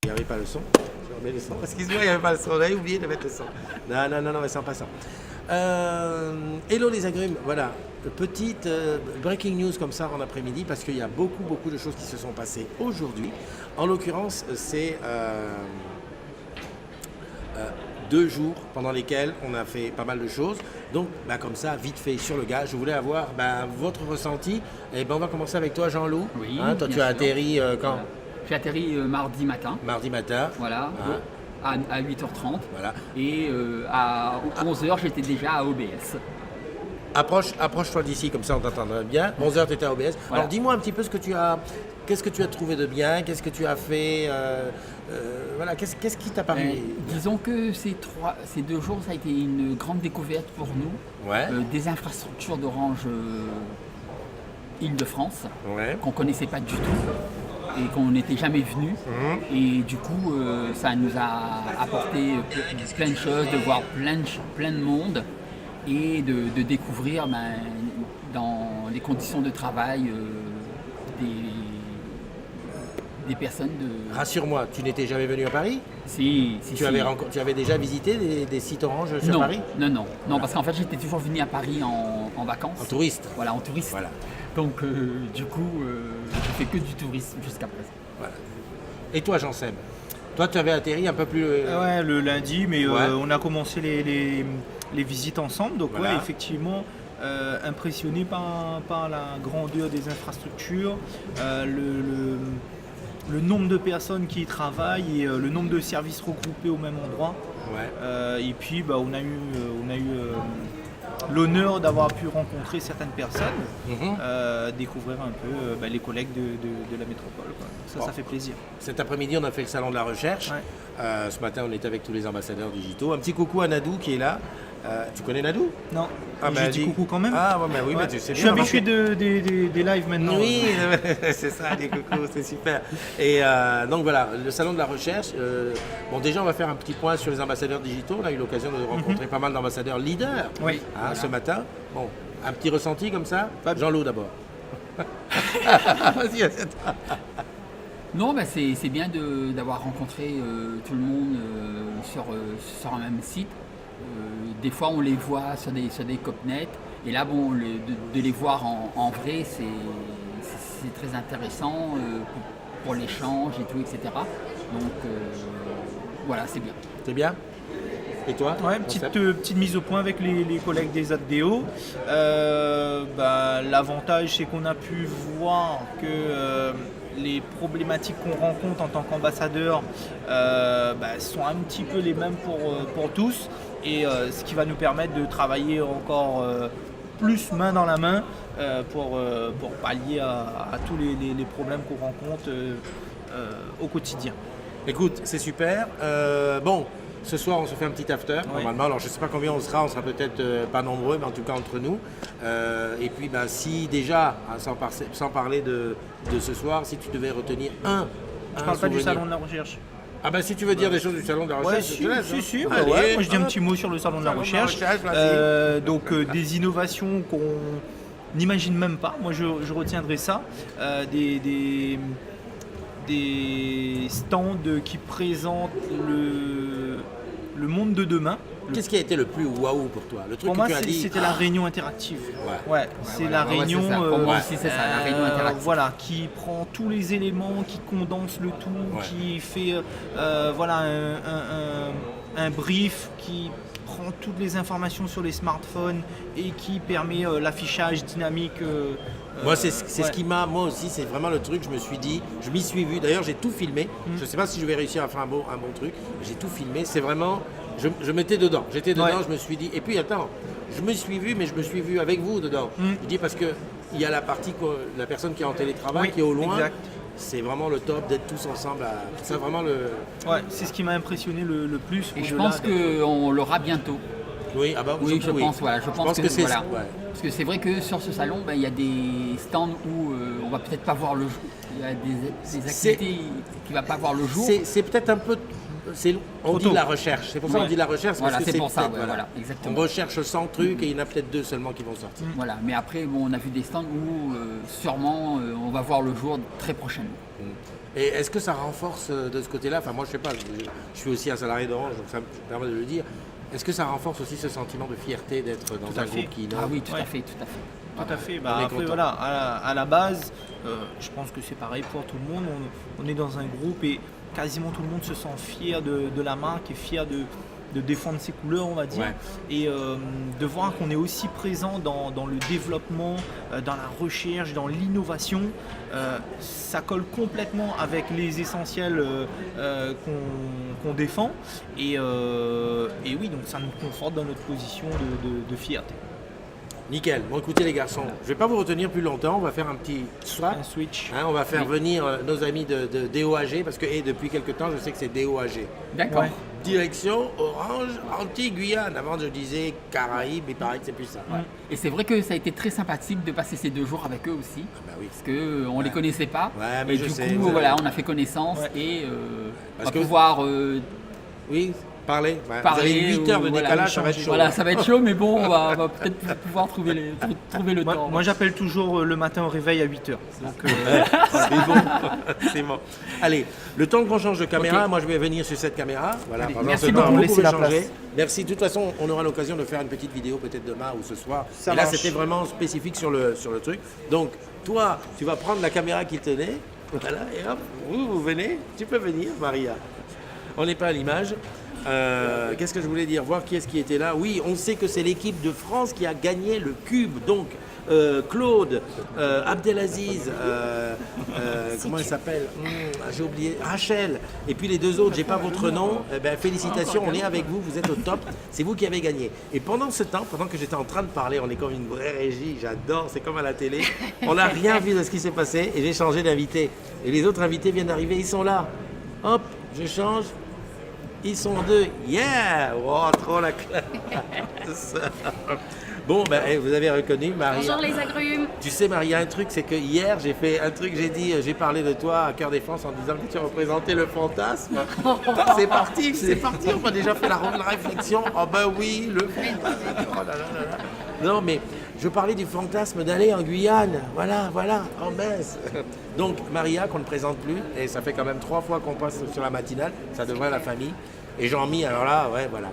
Il n'y avait pas le son. Je remets le son. Excuse-moi, il n'y avait pas le son. On avait oublié de mettre le son. Non, mais c'est en passant. Hello les agrumes. Voilà. Petite breaking news comme ça en après-midi parce qu'il y a beaucoup de choses qui se sont passées aujourd'hui. En l'occurrence, c'est 2 jours pendant lesquels on a fait pas mal de choses. Donc, comme ça, vite fait, sur le gars, je voulais avoir votre ressenti. Et on va commencer avec toi, Jean-Loup. Oui, toi, tu as atterri quand J'ai atterri mardi matin. Mardi matin. Voilà, à 8h30. Voilà. Et à 11h, j'étais déjà à OBS. Approche-toi d'ici, comme ça on t'entendra bien. 11h, tu étais à OBS. Voilà. Alors, dis-moi un petit peu qu'est-ce que tu as trouvé de bien, qu'est-ce que tu as fait, voilà, qu'est-ce qui t'a paru Disons que ces 2 jours, ça a été une grande découverte pour nous. Ouais. Des infrastructures d'Orange Île-de-France qu'on ne connaissait pas du tout et qu'on n'était jamais venu. Et du coup, ça nous a apporté plein de choses, de voir plein de monde et de découvrir dans les conditions de travail des personnes de... Rassure-moi, tu n'étais jamais venu à Paris? Si. Tu avais déjà visité des sites Orange sur Paris? Non, parce qu'en fait j'étais toujours venu à Paris en vacances. En touriste? Voilà, en touriste. Voilà. Donc du coup, je fais que du tourisme jusqu'à présent. Voilà. Et toi, Jean-Seb? Toi, tu avais atterri un peu plus... Ouais, le lundi, mais Ouais. on a commencé les visites ensemble. Donc Voilà. ouais, effectivement, impressionné par la grandeur des infrastructures, le nombre de personnes qui y travaillent et le nombre de services regroupés au même endroit. Ouais. Et puis on a eu l'honneur d'avoir pu rencontrer certaines personnes, découvrir un peu les collègues de la métropole, quoi. Ça fait plaisir. Cet après-midi, on a fait le salon de la recherche. Ouais. Ce matin, on était avec tous les ambassadeurs digitaux. Un petit coucou à Nadou qui est là. Tu connais Nadou? Non, Ah, j'ai dit coucou quand même. Ah, ouais, oui, Ouais. mais tu sais Je bien. suis habitué des lives maintenant. Oui, c'est ça, des coucous, c'est super. Et donc voilà, le salon de la recherche. Déjà, on va faire un petit point sur les ambassadeurs digitaux. On a eu l'occasion de rencontrer pas mal d'ambassadeurs leaders Oui. ce matin. Bon, un petit ressenti comme ça. Jean-Loup d'abord. Vas-y, assieds-toi. Non, c'est bien d'avoir rencontré tout le monde sur un même site. Des fois, on les voit sur des copnets, et là, de les voir en vrai, c'est très intéressant pour l'échange et tout, etc. Donc, voilà, c'est bien. C'est bien? Et toi? Ouais, petite mise au point avec les collègues des ADO. L'avantage, c'est qu'on a pu voir que les problématiques qu'on rencontre en tant qu'ambassadeur sont un petit peu les mêmes pour tous, et ce qui va nous permettre de travailler encore plus main dans la main pour pallier à tous les problèmes qu'on rencontre au quotidien. Écoute, c'est super. Ce soir, on se fait un petit after, normalement. Alors, je ne sais pas combien on sera peut-être pas nombreux, mais en tout cas entre nous. Et puis, si déjà, sans parler de ce soir, si tu devais retenir Je parle pas du salon de la recherche. Ah si tu veux dire des choses du salon de la recherche, je te laisse. Si, Allez, moi je dis un petit mot sur le salon de la recherche. Des innovations qu'on n'imagine même pas. Moi je retiendrai ça. Des stands qui présentent le monde de demain. Qu'est-ce qui a été le plus waouh pour toi? Le truc Pour que moi, tu as dit. c'était la réunion interactive. C'est la Ouais, réunion. c'est ça. Pour moi aussi, c'est ça, la réunion interactive. Voilà, qui prend tous les éléments, qui condense le tout, qui fait un brief, qui prend toutes les informations sur les smartphones et qui permet l'affichage dynamique. Moi, c'est ce qui m'a. Moi aussi, c'est vraiment le truc. Je me suis dit, je m'y suis vu. D'ailleurs, j'ai tout filmé. Je ne sais pas si je vais réussir à faire un bon truc. J'ai tout filmé. C'est vraiment. Je m'étais dedans. J'étais dedans. Je me suis dit. Et puis, attends, je me suis vu, mais je me suis vu avec vous dedans. Je dis parce que il y a la partie, la personne qui est en télétravail, qui est au loin. Exact. C'est vraiment le top d'être tous ensemble. C'est vraiment le. Ouais, c'est ce qui m'a impressionné le plus. Et je pense qu'on l'aura bientôt. Oui, Oui, je pense, voilà. Je pense que c'est voilà. ouais. Parce que c'est vrai que sur ce salon, il y a des stands où on va peut-être pas voir le jour. Il y a des activités qui ne vont pas voir le jour. C'est peut-être un peu on Trop dit tôt. la recherche. C'est pour ça qu'on dit la recherche. Voilà, parce que c'est pour ça, peut-être, ouais, voilà, exactement. On recherche 100 trucs et il y en a peut-être 2 seulement qui vont sortir. Voilà, mais après, bon, on a vu des stands où sûrement on va voir le jour très prochainement. Et est-ce que ça renforce de ce côté-là, enfin moi je sais pas, je suis aussi un salarié d'Orange, donc ça me permet de le dire, est-ce que ça renforce aussi ce sentiment de fierté d'être dans Tout à un fait. groupe qui innove? Ah oui, tout Ouais. à fait, tout à fait. Tout à fait. On Bah, est après, content. voilà, à la base, je pense que c'est pareil pour tout le monde. On est dans un groupe et quasiment tout le monde se sent fier de la marque et fier de défendre ses couleurs, on va dire. Ouais. Et de voir qu'on est aussi présent dans le développement, dans la recherche, dans l'innovation, ça colle complètement avec les essentiels qu'on défend. Et oui, donc ça nous conforte dans notre position de fierté. Nickel. Bon écoutez les garçons, je vais pas vous retenir plus longtemps, on va faire un petit swap. Un switch. Hein, on va faire venir nos amis de DOAG, parce que depuis quelques temps je sais que c'est DOAG. D'accord. Ouais. Direction Orange Antilles-Guyane. Avant je disais Caraïbes, il paraît que c'est plus ça. Et c'est vrai que ça a été très sympathique de passer ces 2 jours avec eux aussi. Bah oui. Parce qu'on ne les connaissait pas. Ouais, mais et je du sais, coup, vous voilà, avez- on a fait connaissance Ouais. et on Parce va que- pouvoir Oui, parlez. Ouais, parler. Vous avez 8 heures de voilà, décalage, ça va être chaud. Voilà, ça va être chaud, mais bon, on va peut-être pouvoir trouver le temps. Moi j'appelle toujours le matin au réveil à 8h. Donc, C'est bon. C'est bon. Allez, le temps qu'on change de caméra, Ok. moi je vais venir sur cette caméra. Voilà, Allez, pendant merci ce temps, beaucoup. vous Laissez pouvez la changer. place. Merci. De toute façon, on aura l'occasion de faire une petite vidéo peut-être demain ou ce soir. Ça et là, marche. c'était vraiment spécifique sur le truc. Donc, toi, tu vas prendre la caméra qui tenait. Voilà, et hop, vous venez. Tu peux venir, Maria. On n'est pas à l'image. Qu'est-ce que je voulais dire? Voir qui est-ce qui était là. Oui, on sait que c'est l'équipe de France qui a gagné le cube. Donc, Claude, Abdelaziz, comment il s'appelle? J'ai oublié. Rachel. Et puis les 2 autres, j'ai pas votre nom. Eh ben, félicitations, on est avec vous, vous êtes au top. C'est vous qui avez gagné. Et pendant ce temps, pendant que j'étais en train de parler, on est comme une vraie régie, j'adore, c'est comme à la télé. On n'a rien vu de ce qui s'est passé et j'ai changé d'invité. Et les autres invités viennent d'arriver, ils sont là. Hop, je change. Ils sont 2. Yeah! Oh, trop la classe! Bon, ben, vous avez reconnu Maria. Bonjour les agrumes. Tu sais, Maria, un truc, c'est que hier, j'ai fait un truc, j'ai parlé de toi à Cœur Défense en disant que tu représentais le fantasme. C'est parti, on a déjà fait la réflexion. Oh ben oui, le fantasme. Oh là là là là. Non, mais je parlais du fantasme d'aller en Guyane. Voilà, en mince. Donc, Maria, qu'on ne présente plus, et ça fait quand même 3 fois qu'on passe sur la matinale, ça devrait la famille. Et Jean-Mi, alors là, ouais, voilà.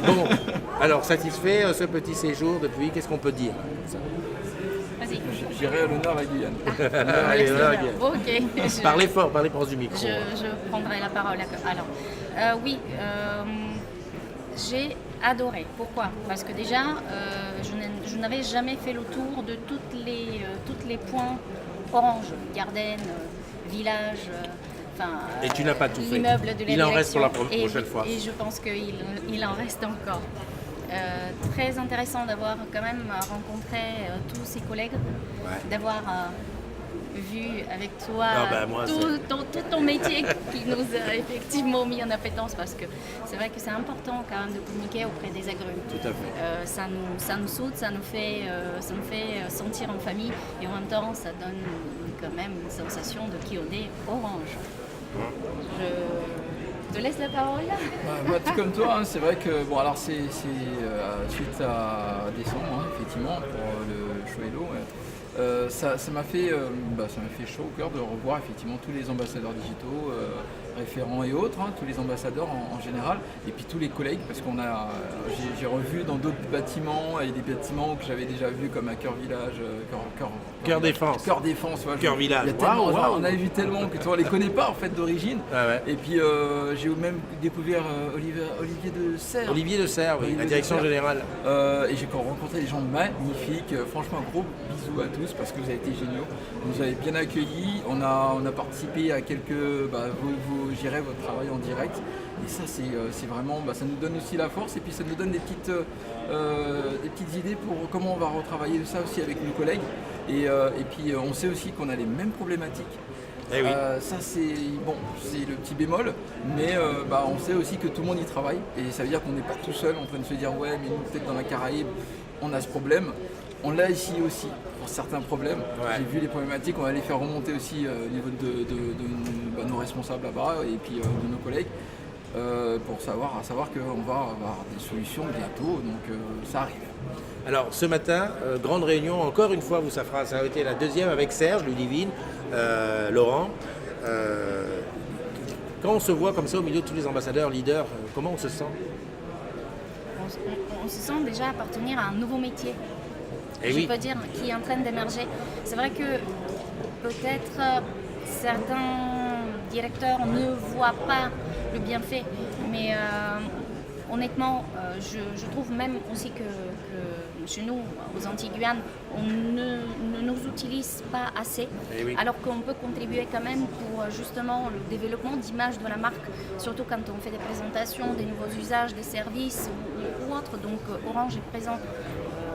Bon, alors satisfait ce petit séjour depuis, qu'est-ce qu'on peut dire? Vas-y. J'irai à l'honneur à Guyane. Allez, voilà, bien. Ok. Je- Parlez fort, parlez proche du micro. Je prendrai la parole. Alors, oui, j'ai adoré. Pourquoi? Parce que déjà, je n'avais jamais fait le tour de toutes les points Orange, Garden, Village. Et tu n'as pas tout fait. L'immeuble de la Il en reste pour la direction. prochaine fois. Et je pense qu'il en reste encore. Très intéressant d'avoir quand même rencontré tous ses collègues, d'avoir vu avec toi Ah bah, moi, tout ton métier qui nous a effectivement mis en appétence, parce que c'est vrai que c'est important quand même de communiquer auprès des agrumes. Tout à fait. Ça nous soude, ça nous fait sentir en famille, et en même temps ça donne quand même une sensation de qui on est Orange. Je te laisse la parole. Moi, tout comme toi, hein, c'est vrai que bon, alors c'est suite à décembre, hein, effectivement, pour le show Hello. Ça m'a fait chaud au cœur de revoir effectivement tous les ambassadeurs digitaux, référents et autres, hein, tous les ambassadeurs en général, et puis tous les collègues, parce qu'on a, j'ai revu dans d'autres bâtiments, et des bâtiments que j'avais déjà vus comme à Cœur Village, Cœur Défense. Cœur Défense, ouais, Cœur Village. il y a tellement, Waouh, waouh. on avait vu tellement que tu vois, on les connaît pas en fait d'origine. Ah ouais. Et puis j'ai même découvert Olivier de Serres. Olivier de Serres, oui, Olivier la de direction Serres. générale. Et j'ai rencontré des gens magnifiques. Franchement, un gros bisou à tous parce que vous avez été géniaux. Vous nous avez bien accueillis. On a participé à quelques. J'irai votre travail en direct. Et ça, c'est vraiment. Ça nous donne aussi la force et puis ça nous donne des petites idées pour comment on va retravailler ça aussi avec nos collègues. Et puis on sait aussi qu'on a les mêmes problématiques. Eh oui. Ça c'est le petit bémol, mais on sait aussi que tout le monde y travaille et ça veut dire qu'on n'est pas tout seul en train de se dire ouais mais nous peut-être dans la Caraïbe on a ce problème. On l'a ici aussi pour certains problèmes. Ouais. J'ai vu les problématiques, on va les faire remonter aussi au niveau de nos responsables là-bas et puis de nos collègues. pour savoir qu'on va avoir des solutions bientôt, donc ça arrive. Alors ce matin, grande réunion, encore une fois, ça a été la deuxième avec Serge, Ludivine, Laurent. Quand on se voit comme ça au milieu de tous les ambassadeurs, leaders, comment on se sent? On se sent déjà appartenir à un nouveau métier, Eh je oui. peux dire, qui est en train d'émerger. C'est vrai que peut-être certains directeurs ne voient pas le bienfait, mais honnêtement, je trouve même aussi que chez nous, aux Antilles-Guyane, on ne nous utilise pas assez, Eh oui. alors qu'on peut contribuer quand même pour justement le développement d'image de la marque, surtout quand on fait des présentations, des nouveaux usages, des services ou autres. Donc Orange est présent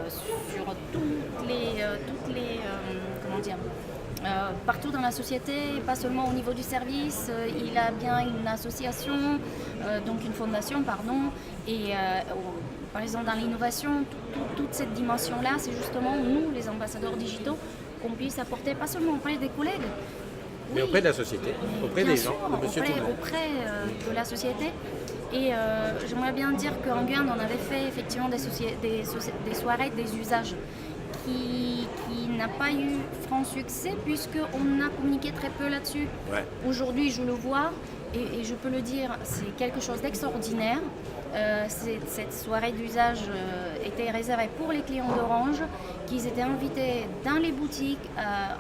sur toutes les comment dire, partout dans la société, pas seulement au niveau du service. Il a bien une association, donc une fondation, pardon, et par exemple dans l'innovation, toute cette dimension-là, c'est justement nous, les ambassadeurs digitaux, qu'on puisse apporter, pas seulement auprès des collègues, Mais auprès de la société, auprès bien des sûr, gens, de monsieur tout le monde. auprès de la société. Et j'aimerais bien dire qu'en Guyane, on avait fait effectivement des soirées des usages qui n'a pas eu franc succès puisqu'on a communiqué très peu là-dessus. Ouais. Aujourd'hui, je le vois et je peux le dire, c'est quelque chose d'extraordinaire. Cette soirée d'usage était réservée pour les clients d'Orange, qui étaient invités dans les boutiques à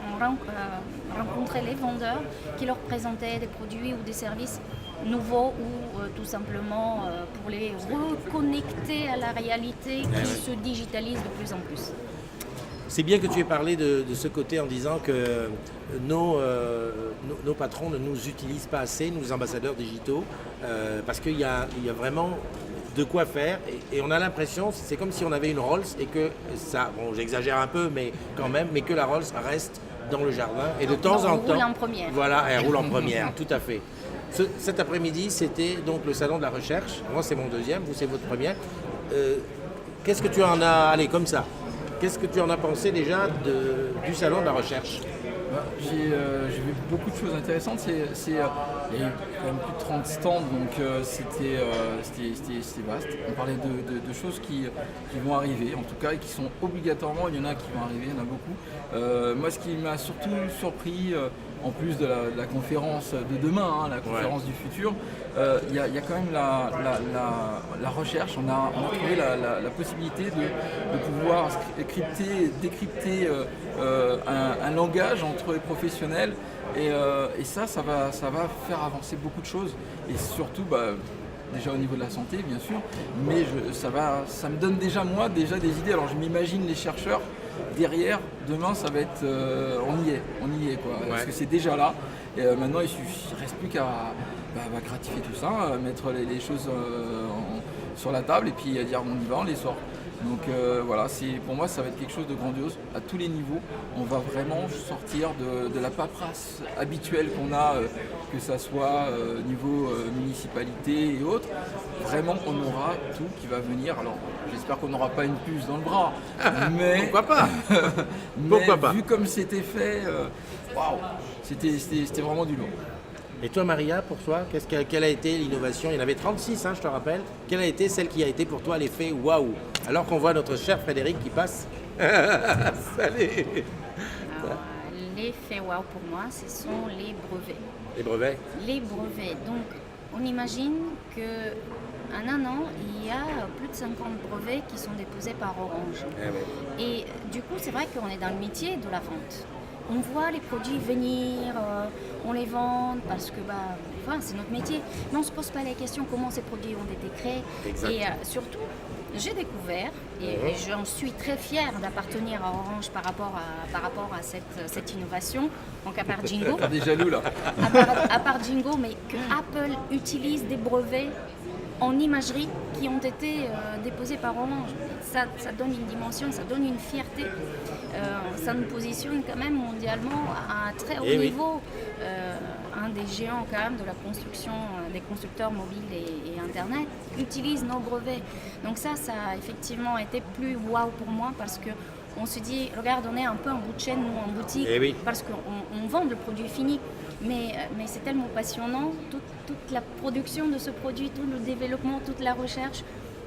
rencontrer les vendeurs qui leur présentaient des produits ou des services nouveaux ou tout simplement pour les reconnecter à la réalité qui se digitalise de plus en plus. C'est bien que tu aies parlé de ce côté en disant que nos patrons ne nous utilisent pas assez, nous ambassadeurs digitaux, parce qu'il y a vraiment de quoi faire et on a l'impression, c'est comme si on avait une Rolls et que ça, bon j'exagère un peu mais quand même, mais que la Rolls reste dans le jardin et de temps en temps... roule en première. Voilà, elle roule en première, tout à fait. Cet après-midi, c'était donc le salon de la recherche. Moi, c'est mon deuxième, vous, c'est votre première. Qu'est-ce que tu en as... Allez, comme ça. Qu'est-ce que tu en as pensé déjà du salon de la recherche? J'ai vu beaucoup de choses intéressantes. Il y a eu quand même plus de 30 stands, donc c'était vaste. On parlait de choses qui vont arriver, en tout cas, et qui sont obligatoirement, il y en a qui vont arriver, il y en a beaucoup. Moi, ce qui m'a surtout surpris, en plus de la conférence de demain, la conférence du futur, il y a quand même la recherche. On a trouvé la possibilité de pouvoir décrypter un langage entre les professionnels et ça va faire avancer beaucoup de choses et surtout déjà au niveau de la santé bien sûr, mais ça me donne déjà des idées. Alors je m'imagine les chercheurs derrière, demain ça va être on y est quoi, parce que c'est déjà là et maintenant il reste plus qu'à gratifier tout ça, mettre les choses sur la table et puis dire on y va, on les sort. Donc voilà, pour moi ça va être quelque chose de grandiose à tous les niveaux. On va vraiment sortir de la paperasse habituelle qu'on a, que ça soit niveau municipalité et autres. Vraiment on aura tout qui va venir. Alors j'espère qu'on n'aura pas une puce dans le bras, mais Pourquoi pas? mais Pourquoi pas? vu comme c'était fait, waouh, c'était vraiment du lourd. Et toi, Maria, pour toi, quelle a été l'innovation? Il y en avait 36, je te rappelle. Quelle a été celle qui a été pour toi l'effet waouh? Alors qu'on voit notre cher Frédéric qui passe. Salut! Alors, l'effet wow pour moi, ce sont les brevets. Les brevets? Les brevets. Donc, on imagine qu'en un an, il y a plus de 50 brevets qui sont déposés par Orange. Eh ouais. Et du coup, c'est vrai qu'on est dans le métier de la vente. On voit les produits venir, on les vend parce que c'est notre métier. Mais on ne se pose pas la question comment ces produits ont été créés. Exact. Et surtout, j'ai découvert, et j'en suis très fière d'appartenir à Orange par rapport à cette innovation. Donc à part Jingo, T'as des jaloux là. à part Jingo, mais que Apple utilise des brevets en imagerie qui ont été déposés par Orange. Ça donne une dimension, ça donne une fierté. Ça nous positionne quand même mondialement à un très haut niveau. Un des géants quand même de la construction, des constructeurs mobiles et Internet, utilise nos brevets. Donc ça a effectivement été plus waouh pour moi parce que on se dit, regarde, on est un peu un bout de chaîne, nous, en boutique, Eh oui. parce qu'on vend le produit fini. Mais c'est tellement passionnant, toute la production de ce produit, tout le développement, toute la recherche.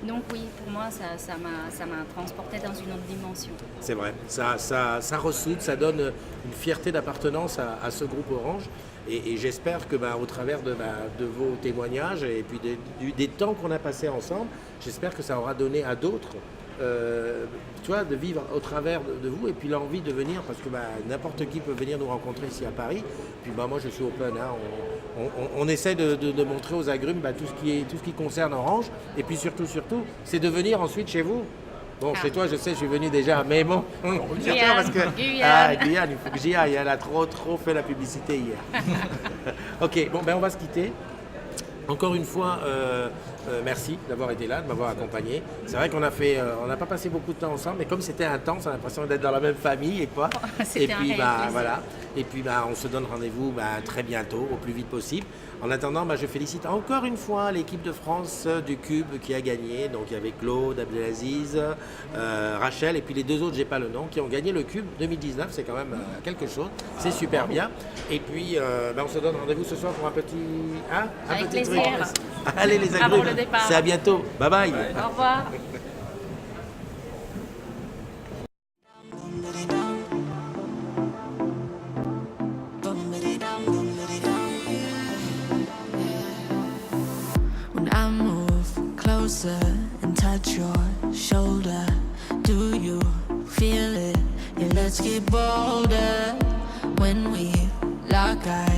Donc oui, pour moi, ça m'a transporté dans une autre dimension. C'est vrai, ça ressoude, ça donne une fierté d'appartenance à ce groupe Orange. Et j'espère que au travers de vos témoignages et puis des temps qu'on a passés ensemble, j'espère que ça aura donné à d'autres tu vois, de vivre au travers de vous et puis l'envie de venir parce que n'importe qui peut venir nous rencontrer ici à Paris. Puis moi je suis open, hein. On essaie de montrer aux agrumes tout ce qui concerne Orange et puis surtout c'est de venir ensuite chez vous. Bon, chez toi, je sais, je suis venu déjà, mais bon, Guyane, parce que Guyane, il faut que j'y aille. Elle a trop fait la publicité hier. Ok, bon, on va se quitter. Encore une fois, merci d'avoir été là, de m'avoir accompagné. C'est vrai qu'on on n'a pas passé beaucoup de temps ensemble, mais comme c'était intense, on a l'impression d'être dans la même famille et quoi. C'était et puis un réel voilà. Et puis on se donne rendez-vous très bientôt, au plus vite possible. En attendant, je félicite encore une fois l'équipe de France du Cube qui a gagné. Donc il y avait Claude, Abdelaziz, Rachel et puis les deux autres, j'ai pas le nom, qui ont gagné le Cube 2019. C'est quand même quelque chose. C'est super bien. Et puis on se donne rendez-vous ce soir pour un petit, Avec petit plaisir. truc. Allez les Avant agrumes, le départ. c'est à bientôt. Bye bye. Au revoir. When I move closer and touch your shoulder, do you feel it? Yeah, let's get bolder when we lock eyes.